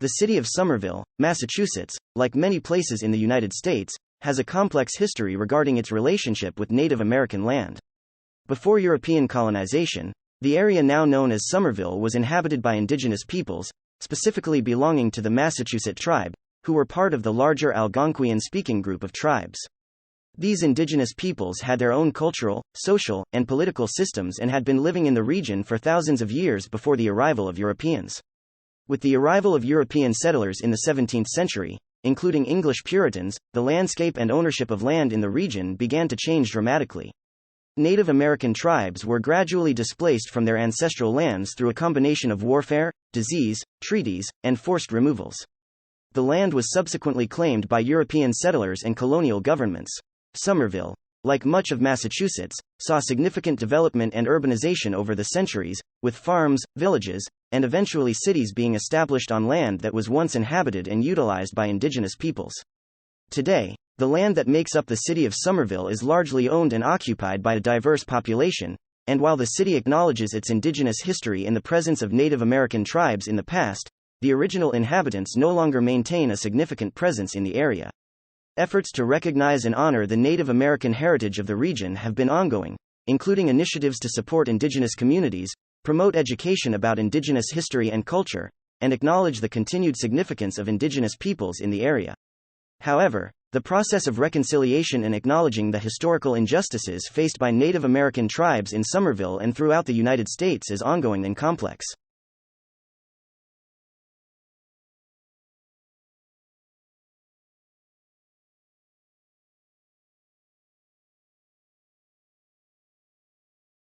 The city of Somerville, Massachusetts, like many places in the United States, has a complex history regarding its relationship with Native American land. Before European colonization, the area now known as Somerville was inhabited by indigenous peoples, specifically belonging to the Massachusetts tribe, who were part of the larger Algonquian-speaking group of tribes. These indigenous peoples had their own cultural, social, and political systems and had been living in the region for thousands of years before the arrival of Europeans. With the arrival of European settlers in the 17th century, including English Puritans, the landscape and ownership of land in the region began to change dramatically. Native American tribes were gradually displaced from their ancestral lands through a combination of warfare, disease, treaties, and forced removals. The land was subsequently claimed by European settlers and colonial governments. Somerville, like much of Massachusetts, saw significant development and urbanization over the centuries, with farms, villages, and eventually cities being established on land that was once inhabited and utilized by indigenous peoples. Today, the land that makes up the city of Somerville is largely owned and occupied by a diverse population, and while the city acknowledges its indigenous history and the presence of Native American tribes in the past, the original inhabitants no longer maintain a significant presence in the area. Efforts to recognize and honor the Native American heritage of the region have been ongoing, including initiatives to support indigenous communities, promote education about indigenous history and culture, and acknowledge the continued significance of indigenous peoples in the area. However, the process of reconciliation and acknowledging the historical injustices faced by Native American tribes in Somerville and throughout the United States is ongoing and complex.